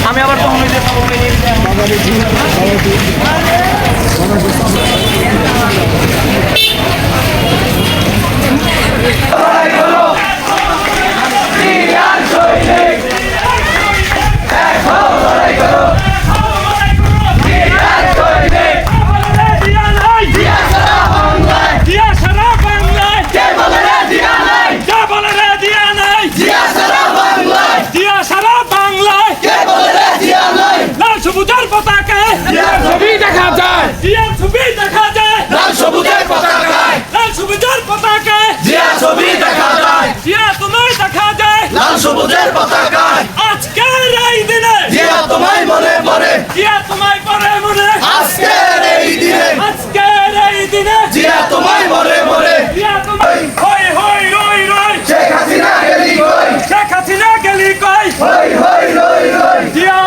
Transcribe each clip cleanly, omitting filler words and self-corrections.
আমি আবার তখন সবুজের পতাকা ছবি দেখা যায়, ছবি দেখা যায়, লাল সবুজের পতাকায়, লাল সবুজের পতাকায় জিয়া ছবি দেখা যায়, জিয়া তোমায় দেখা যায় লাল সবুজের পতাকায়। আজকের এই দিনে জিয়া তোমায় মনে পড়ে, জিয়া তোমায় পড়ে মনে, আজকের এই দিনে, আজকের এই দিনে জিয়া তোমায় মনে পড়ে, জিয়া তোমায় হই হই রই রই, শেখ হাসিনা গেলি কই, শেখ হাসিনা গেলি কই, হই হই রই রই, জিয়া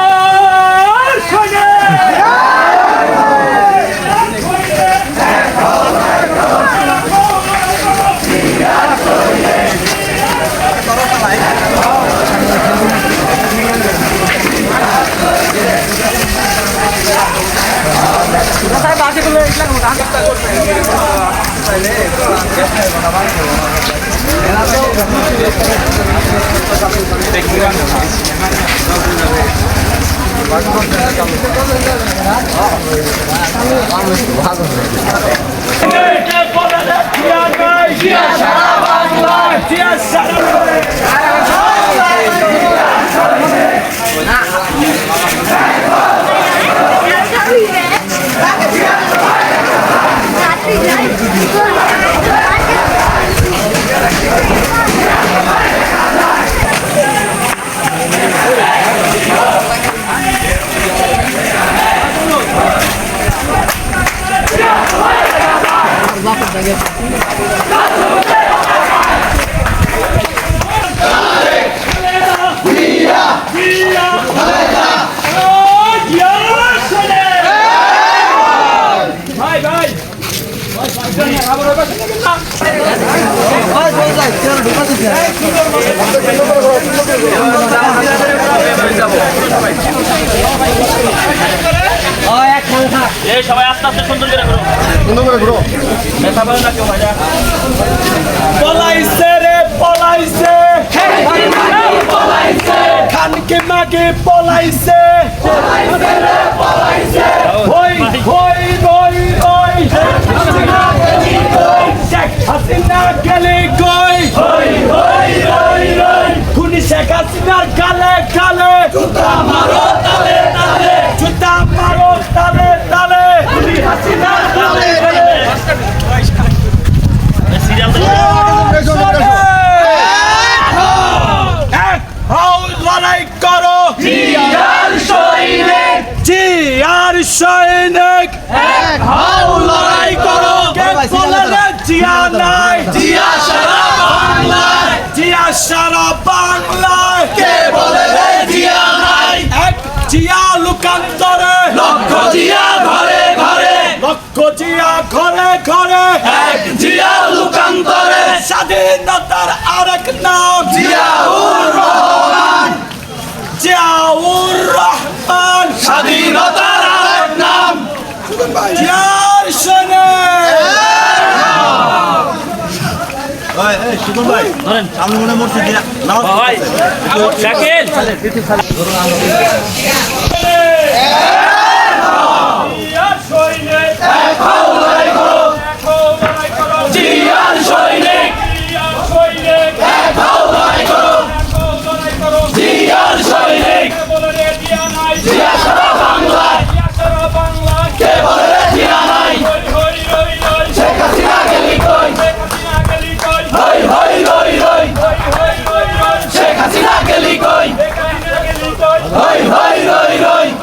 সবাই আস্তে আস্তে সুন্দর করে ঘুরো, সুন্দর করে ঘুরো, ব্যথা পাবে না কেউ ভাইয়া। পলাইছে রে পলাইছে, পলাইছে খানকে মাগে পলাইছে, পলাইছে রে পলাইছে, হই হই রই রই, শেখ হাসিনা গেলি কই, হই হই রই রই, খুনি শেখ হাসিনার গালে গালে, জুতা মারো তালে তালে, জুতা মারো তালে তালে, খুনি হাসিনার গালে গালে। এক হও লড়াই করো, জিয়ার সৈনিক, জিয়ার সৈনিক, এক হও লড়াই করো, কে বলে রে জিয়া নাই, জিয়া সারা বাংলায়, জিয়া সারা বাংলায়, কে বলে রে জিয়া নাই, এক জিয়া লুকান্তরে, লক্ষ জিয়া ঘরে ঘরে, লক্ষ জিয়া ঘরে ঘরে, এক জিয়া লুকান্তরে, স্বাধীনতার আরেক নাম জিয়াউর রহমান, জিয়াউর রহমান, স্বাধীনতার আরেক নাম জিয়ার সৈনিক। সুমন ভাই ধরেন সামনে মনে মরছি ভাই দেখেন Hoi hoi hoi hoi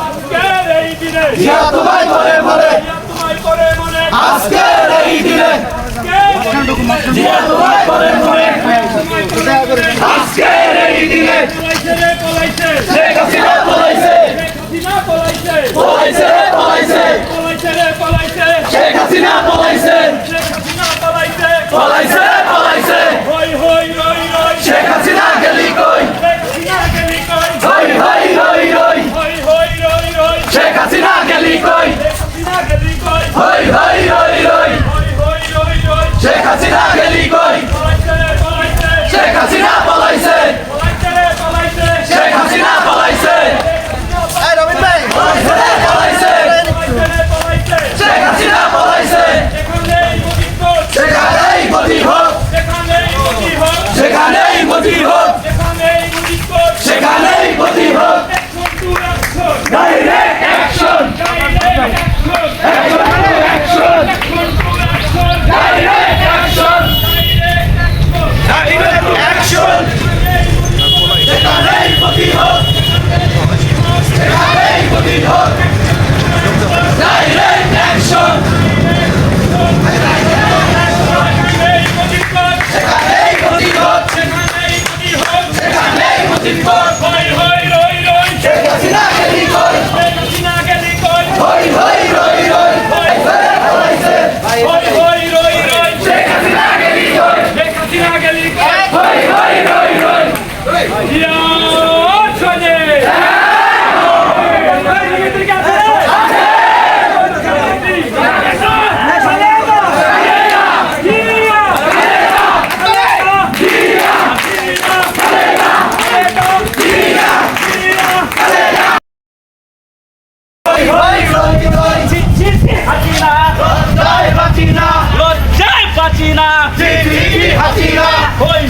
হই হই রই রই চিঠি হাসিনা লজ্জায় বাঁচি না লজ্জায় বাঁচি না চিঠি হাসিনা ওই